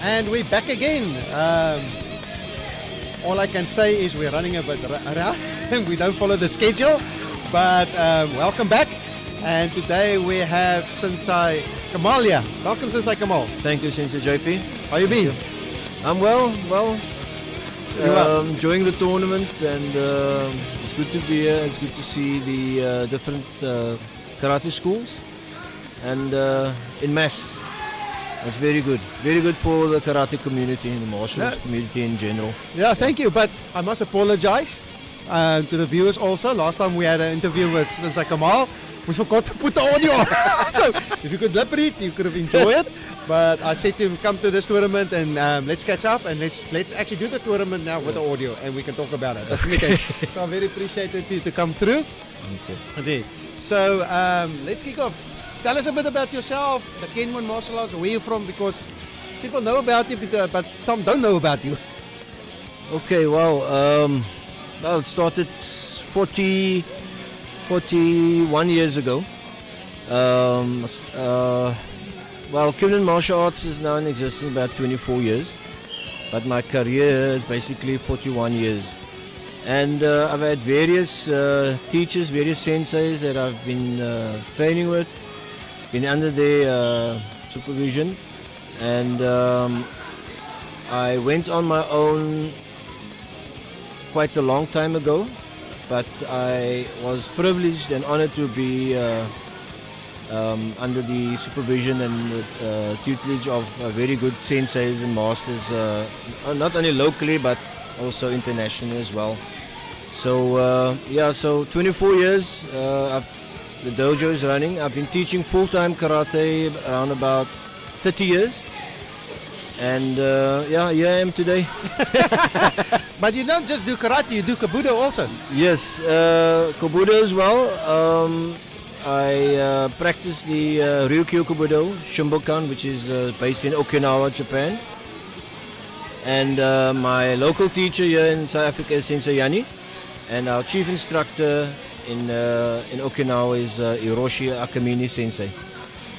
And we're back again. All I can say is we're running a bit around and we don't follow the schedule. But welcome back. And today we have Sensei Kamal here. Welcome, Sensei Kamal. Thank you, Sensei JP. How you been? I'm well. Enjoying the tournament, and it's good to be here. It's good to see the different karate schools and in mass. It's very good for the karate community and the martial arts community in general. Yeah, thank you. But I must apologize to the viewers also. Last time we had an interview with Sensei Kamal, we forgot to put the audio on. So if you could lip read, you could have enjoyed it. But I said to him, come to this tournament and let's catch up and let's actually do the tournament now with the audio and we can talk about it. Okay. So I'm very appreciative for you to come through. Okay. So let's kick off. Tell us a bit about yourself, the Kenwyn Martial Arts, where you're from, because people know about you, but some don't know about you. Okay, well, it started 41 years ago. Kenwyn Martial Arts is now in existence about 24 years, but my career is basically 41 years. And I've had various teachers, various senseis that I've been training with, been under their supervision, and I went on my own quite a long time ago, but I was privileged and honored to be under the supervision and tutelage of very good senseis and masters, not only locally but also internationally as well. So so 24 years the dojo is running. I've been teaching full-time karate around about 30 years, and here I am today. But you don't just do karate, you do Kobudo also. Yes, Kobudo as well. I practice the Ryukyu Kobudo Shimbokan, which is based in Okinawa, Japan. And my local teacher here in South Africa is Sensei Yani, and our chief instructor in Okinawa is Hiroshi Akamine Sensei.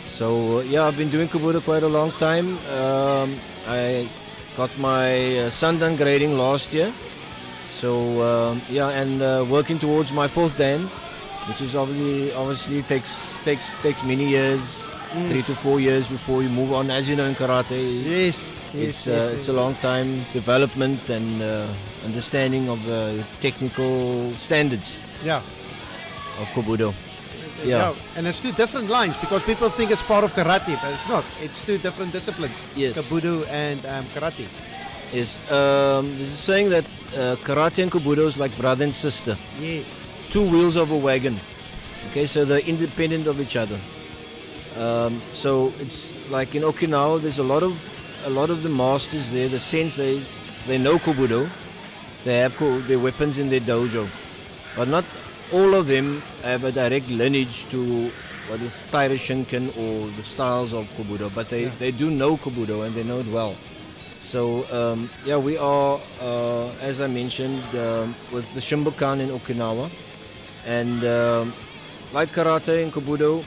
So I've been doing Kobudo quite a long time. I got my Sandan grading last year. So and working towards my 4th Dan, which is obviously takes many years, 3 to 4 years before you move on. As you know, in karate, it's a long time development and understanding of the technical standards. Of Kobudo. And it's 2 different lines because people think it's part of karate, but it's not. It's 2 different disciplines. Yes. Kobudo and karate. Yes. There's a saying that karate and Kobudo is like brother and sister. Yes. 2 wheels of a wagon. Okay, so they're independent of each other. So it's like in Okinawa, there's a lot of the masters there, the senseis. They know Kobudo. They have their weapons in their dojo, but not all of them have a direct lineage to what is Taira Shinken or the styles of Kobudo. But they do know Kobudo and they know it well. So we are, as I mentioned, with the Shimbokan in Okinawa. And like karate and Kobudo,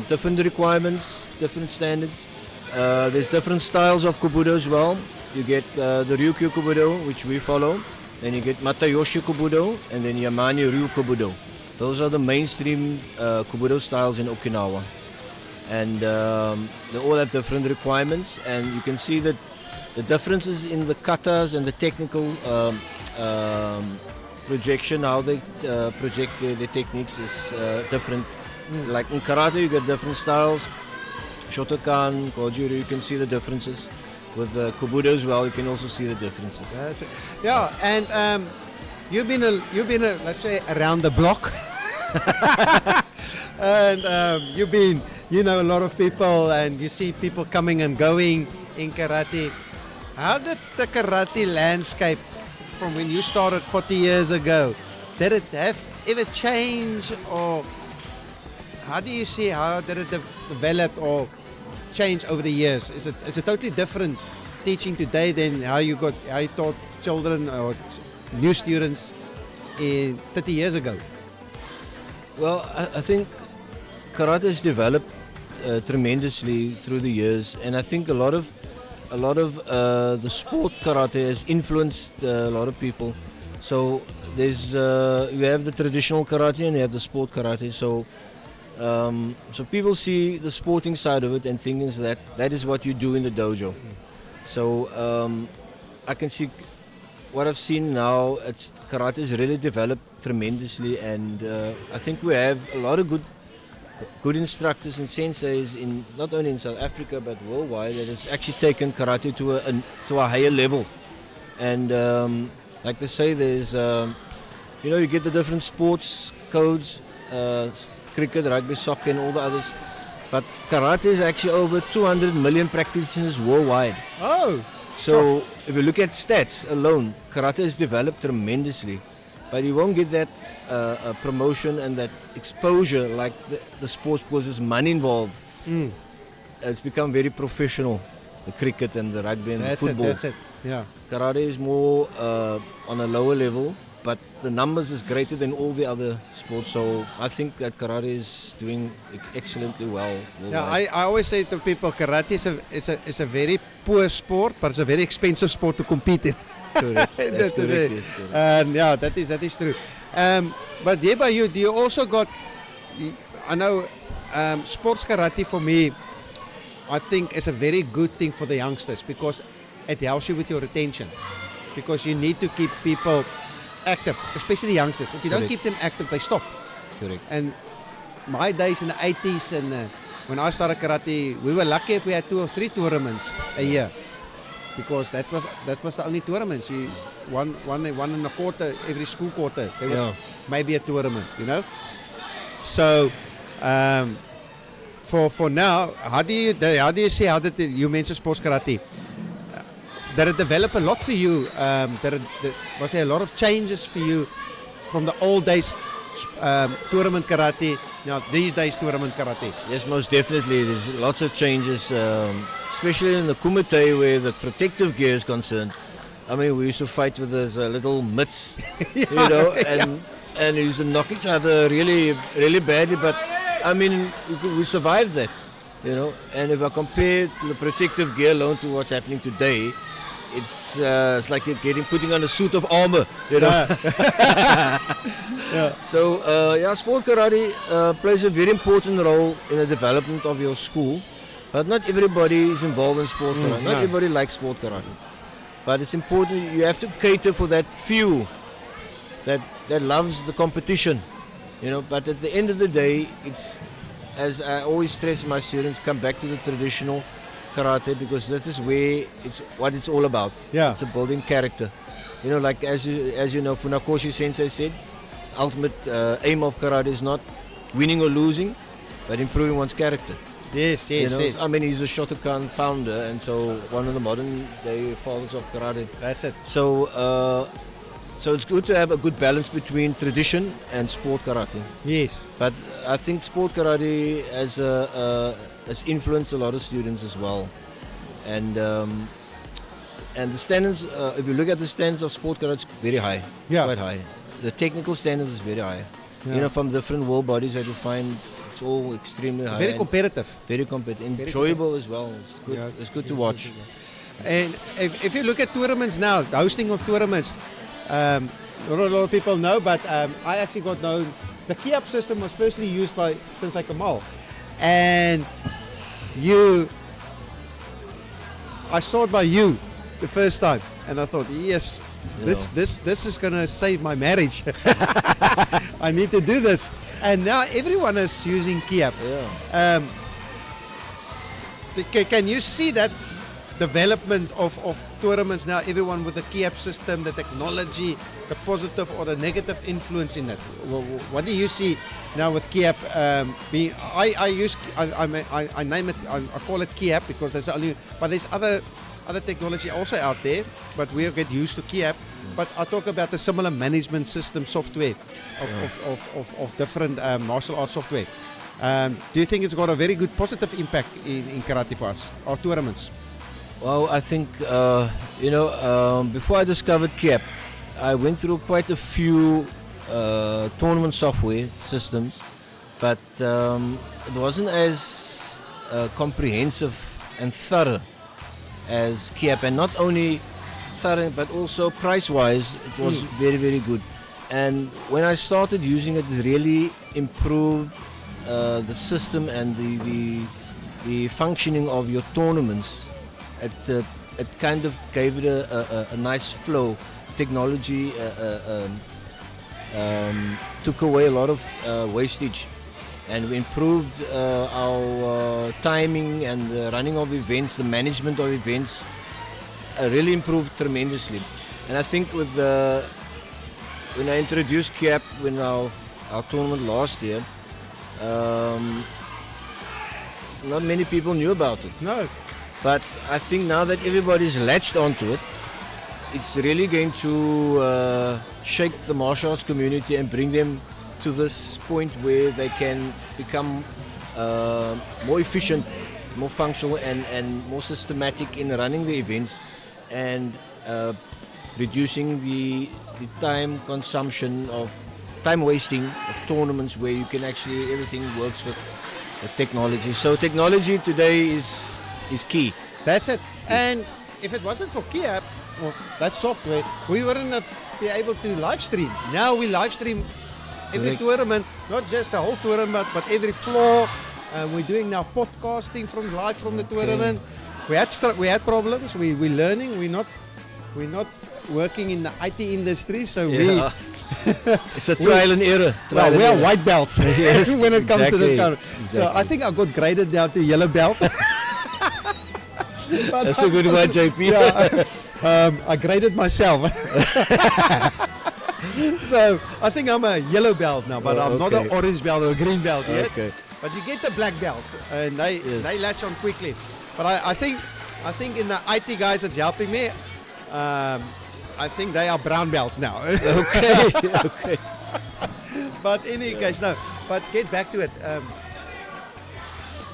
different requirements, different standards. There's different styles of Kobudo as well. You get the Ryukyu Kobudo, which we follow. Then you get Matayoshi Kobudo, and then Yamani Ryu Kobudo. Those are the mainstream Kobudo styles in Okinawa. And they all have different requirements, and you can see that the differences in the katas and the technical projection, how they project their techniques is different. Like in karate, you get different styles. Shotokan, Goju-Ryu, you can see the differences. With Kobudo as well, you can also see the differences. That's it. Yeah, and you've been let's say around the block, and you know a lot of people, and you see people coming and going in karate. How did the karate landscape from when you started 40 years ago, did it have ever changed, or how do you see how did it develop or change over the years? Is it totally different teaching today than how you taught children or new students in 30 years ago? Well, I think karate has developed tremendously through the years, and I think a lot of a lot of the sport karate has influenced a lot of people. So there's you have the traditional karate and you have the sport karate. So so people see the sporting side of it and think is that is what you do in the dojo. So I can see what I've seen now. It's karate is really developed tremendously, and I think we have a lot of good instructors and senseis in not only in South Africa but worldwide that has actually taken karate to a higher level. And like they say, there's you get the different sports codes, cricket, rugby, soccer, and all the others. But karate is actually over 200 million practitioners worldwide. Oh, so if you look at stats alone, karate has developed tremendously. But you won't get that promotion and that exposure like the sports because there's money involved. It's become very professional, the cricket and the rugby and the football. That's it. Yeah. Karate is more on a lower level, but the numbers is greater than all the other sports. So I think that karate is doing excellently well. Yeah, I always say to people, karate is a very poor sport, but it's a very expensive sport to compete in. Correct. That's correct. Yes, correct. And yeah, that is true. But there by you, do you also got? I know sports karate for me, I think is a very good thing for the youngsters because it helps you with your retention. Because you need to keep people active, especially the youngsters. If you don't keep them active, they stop. Correct. And my days in the 80s and when I started karate, we were lucky if we had 2 or 3 tournaments a year. Because that was the only tournaments. You one in a quarter, every school quarter. There was maybe a tournament, So for now, how do you see you mentioned sports karate? Did it develop a lot for you? Was there a lot of changes for you from the old days tournament karate? Now these days tournament karate. Yes, most definitely. There's lots of changes, especially in the kumite where the protective gear is concerned. I mean, we used to fight with those little mitts, and we used to knock each other really, really badly. But I mean, we survived that, And if I compare to the protective gear alone to what's happening today, it's like you're putting on a suit of armor, So sport karate plays a very important role in the development of your school, but not everybody is involved in sport karate. Not everybody likes sport karate, but it's important. You have to cater for that few that loves the competition, But at the end of the day, it's, as I always stress my students, come back to the traditional karate because this is where what it's all about. Yeah. It's a building character. Like as you know, Funakoshi Sensei said, ultimate aim of karate is not winning or losing, but improving one's character. Yes. I mean, he's a Shotokan founder, and so one of the modern day fathers of karate. That's it. So it's good to have a good balance between tradition and sport karate. Yes. But I think sport karate has influenced a lot of students as well, and the standards. If you look at the standards of sport karate, it's very high. Yeah. Quite high. The technical standards is very high. Yeah. From different world bodies that you find, it's all extremely high. Very competitive. Very competitive. Enjoyable as well. It's good. Yeah, it's good to watch. And if you look at tournaments now, the hosting of tournaments, not a lot of people know, but I actually got known. The key-up system was firstly used by Sensei Kamal, and I saw it by you the first time, and I thought, yes, this is gonna save my marriage. I need to do this, and now everyone is using key-up. Yeah. Can you see that development of tournaments now, everyone with the key-up system, the technology, the positive or the negative influence in that? What do you see now with key-up being? I name it, I call it key-up because there's only, but there's other technology also out there, but we'll get used to key-up. But I talk about the similar management system software of different martial arts software. Do you think it's got a very good positive impact in karate for us, our tournaments? Well, I think, before I discovered KEP, I went through quite a few tournament software systems, but it wasn't as comprehensive and thorough as Kiap, and not only thorough but also price-wise it was very, very good. And when I started using it, it really improved the system and the functioning of your tournaments. It kind of gave it a nice flow. Technology took away a lot of wastage, and we improved our timing and the running of events, the management of events really improved tremendously. And I think with when I introduced Kiap in our tournament last year, not many people knew about it. No. But I think now that everybody's latched onto it, it's really going to shake the martial arts community and bring them to this point where they can become more efficient, more functional, and more systematic in running the events, and reducing the time consumption of time wasting of tournaments, where you can actually everything works with technology. So technology today is key. That's it. And if it wasn't for Kiap, or that software, we wouldn't have been able to live stream. Now we live stream every Correct. tournament, not just the whole tournament, but every floor. We're doing now podcasting from live from the tournament. We had problems. We're learning. We're not working in the IT industry, so Yeah. It's a trial and error. we are white belts Yes, when it comes to this kind of. exactly. So I think I got graded down to yellow belt. But That's a good one, JP. Yeah, I graded myself. So I think I'm a yellow belt now, but Oh, I'm not an okay. orange belt or a green belt yet. Okay. But you get the black belts, and they latch on quickly. But I think in the IT guys that's helping me, I think they are brown belts now. Okay. Okay. But in any case, no. But get back to it.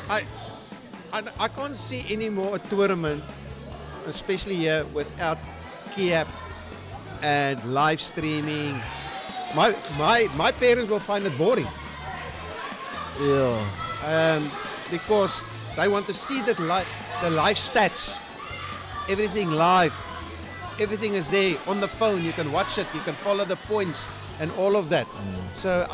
I can't see any more a tournament, especially here, without Kiap and live streaming. My parents will find it boring Yeah. because they want to see the live stats, everything live. Everything is there on the phone. You can watch it. You can follow the points and all of that. So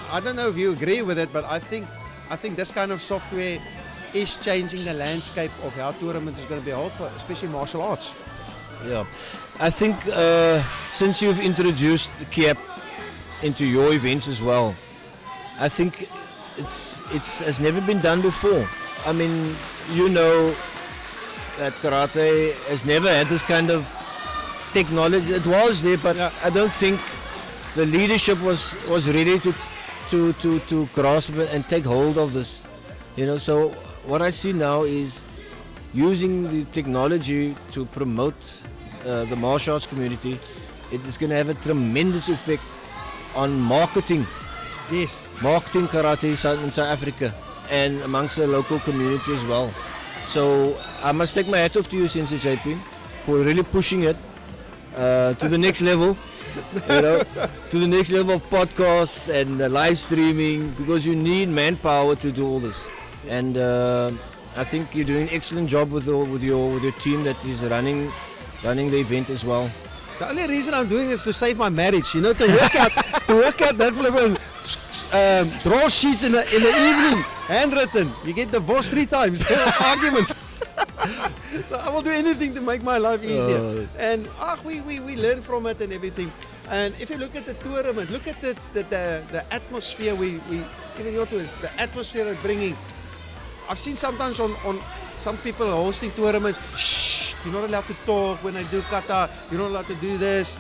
I don't know if you agree with it, but I think this kind of software is changing the landscape of how tournaments is going to be held for, especially martial arts. Yeah. I think since you've introduced the Kiap into your events as well, I think it's has never been done before. I mean, you know that karate has never had this kind of technology. It was there, but Yeah. I don't think the leadership was ready to grasp it and take hold of this. You know, so what I see now is using the technology to promote the martial arts community. It is going to have a tremendous effect on marketing karate in South Africa and amongst the local community as well. So I must take my hat off to you, Sensei JP, for really pushing it to the next level. You know, to the next level of podcasts and live streaming, because you need manpower to do all this. And I think you're doing an excellent job with your team that is running the event as well. The only reason I'm doing is to save my marriage. You know, to work out that level. Draw sheets in the evening, handwritten. You get divorced 3 times. Arguments. So I will do anything to make my life easier. And we learn from it and everything. And if you look at the tournament, look at the atmosphere we even the atmosphere it's bringing. I've seen sometimes on some people hosting tournaments. Shh, you're not allowed to talk when I do kata. You're not allowed to do this.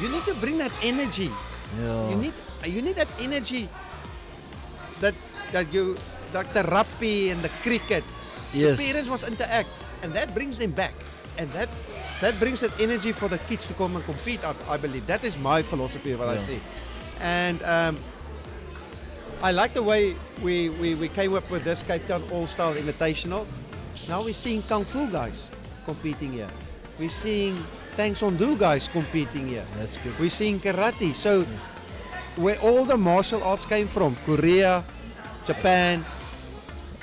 You need to bring that energy. Yeah. You need that energy that you, like the rugby and the cricket. Yes. The parents must interact, and that brings them back, and that brings that energy for the kids to come and compete. I believe that is my philosophy of what I see, and I like the way we came up with this Cape Town All-Star Invitational. Now we're seeing Kung Fu guys competing here. We're seeing Tang Song Do guys competing here. That's good. We're seeing karate. So where all the martial arts came from, Korea, Japan,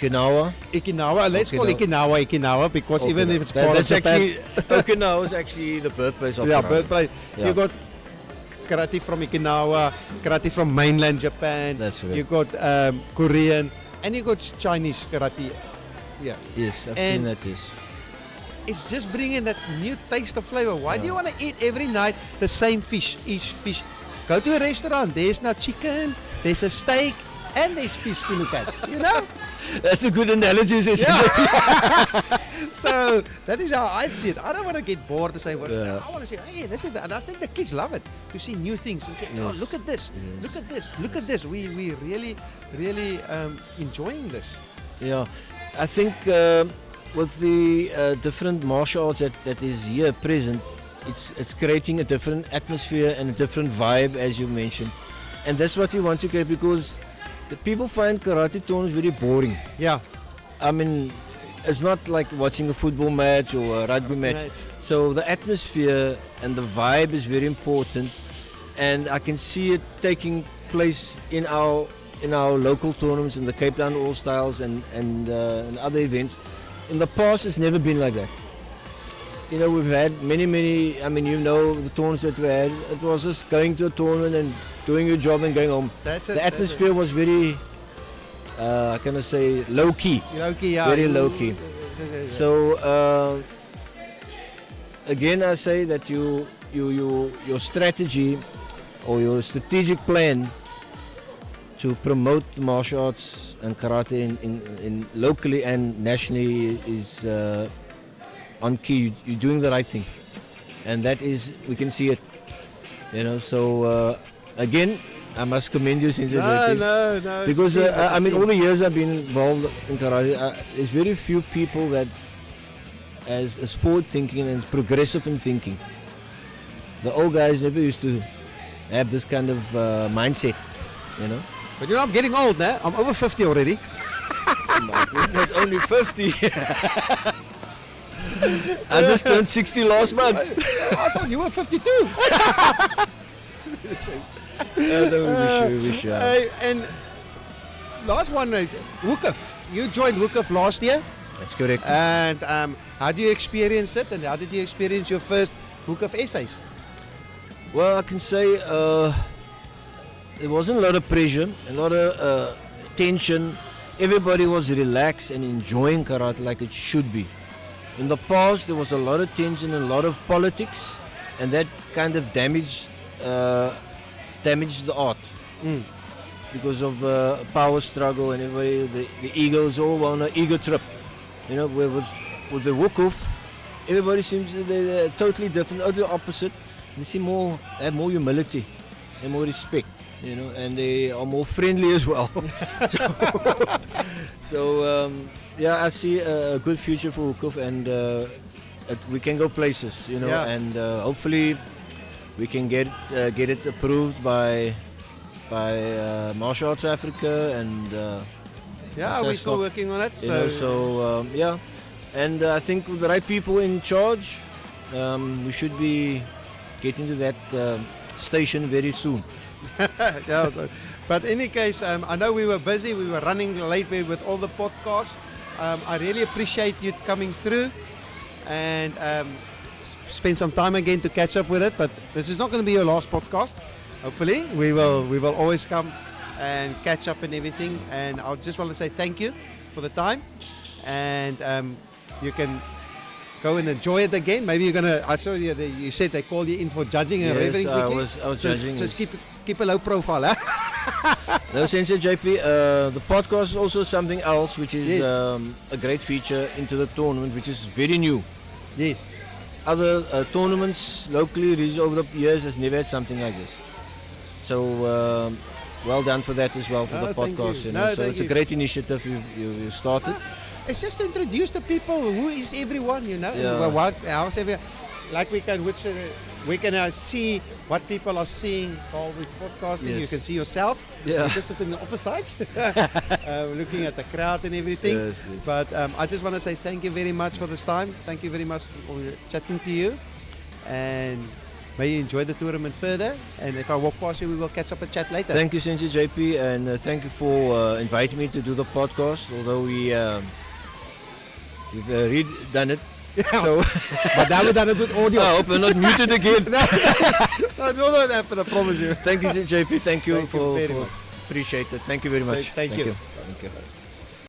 Okinawa. Let's call Okinawa because even if it's part of that's Japan, actually Okinawa is actually the birthplace of karate. birthplace. Yeah. You got karate from Okinawa, karate from mainland Japan. That's right. You got Korean, and you got Chinese karate. Yeah. Yes, I've seen that. Yes. It's just bringing that new taste of flavor. Why do you want to eat every night the same fish? Go to a restaurant. There's no chicken. There's a steak. And there's fish to look at, you know? That's a good analogy. So that is how I see it. I don't want to get bored to say, I want to say, hey, this is and I think the kids love it to see new things and say, oh, look at this, look at this, look at this. We really enjoying this. Yeah, I think with the different martial arts that is here present, it's creating a different atmosphere and a different vibe, as you mentioned, and that's what we want to create because the people find karate tournaments very boring. Yeah. I mean, it's not like watching a football match or a rugby match. So the atmosphere and the vibe is very important, and I can see it taking place in our local tournaments, in the Cape Town All Styles and other events. In the past, it's never been like that. You know, we've had many. I mean, you know, the tournaments that we had. It was just going to a tournament and doing your job and going home. That's it. The atmosphere was very, can I say, low key. Low key, yeah. Very low key. So again, I say that your strategy or your strategic plan to promote martial arts and karate in locally and nationally is on key. You're doing the right thing, and that is, we can see it. You know, so again, I must commend you, Sensei. No. Because I mean, all the years I've been involved in karate, there's very few people that as forward thinking and progressive in thinking. The old guys never used to have this kind of mindset, you know. But you know, I'm getting old now. I'm over 50 already. My goodness, only 50. I just turned 60 last month. I thought you were 52. We wish you. And last one, Wukuf. You joined Wukuf last year. That's correct. And how do you experience it? And how did you experience your first Wukuf essays? Well, I can say there wasn't a lot of pressure, a lot of tension. Everybody was relaxed and enjoying karate like it should be. In the past, there was a lot of tension and a lot of politics, and that kind of damaged the art because of power struggle and everybody, the egos all on an ego trip. You know, with the Wukuf, everybody seems they're totally different, or the opposite. They seem have more humility and more respect. You know, and they are more friendly as well. So yeah, I see a good future for Wukuf, and we can go places, you know, and hopefully we can get it approved by Martial Arts Africa, and we're still working on it. Yeah, and I think with the right people in charge, we should be getting to that station very soon. But in any case, I know we were busy, we were running late with all the podcasts. I really appreciate you coming through and spend some time again to catch up with it. But this is not going to be your last podcast. Hopefully, we will always come and catch up and everything. And I just want to say thank you for the time, and you can go and enjoy it again. Maybe you're gonna. I saw you said they called you in for judging and everything. I was judging. So keep a low profile, huh? No, Sensei JP. The podcast is also something else, which is a great feature into the tournament, which is very new. Yes. Other tournaments locally over the years has never had something like this. So well done for that as well, for the podcast. You know? So it's a great initiative you started. It's just to introduce the people. Who is everyone, you know? Yeah. How's everyone? Like we can see what people are seeing while we're podcasting. Yes. You can see yourself. Yeah. Just sitting on the opposites, looking at the crowd and everything. Yes. But I just want to say thank you very much for this time. Thank you very much for chatting to you. And may you enjoy the tournament further. And if I walk past you, we will catch up and chat later. Thank you, Sensei JP, and thank you for inviting me to do the podcast. Although we've redone it. Yeah, So but now we've done it with audio. I hope I'm not muted again. That will not happen, I promise you. Thank you, Sensei JP. Thank you Thank you for very much. appreciate it. Thank you very much. Thank you. Thank you.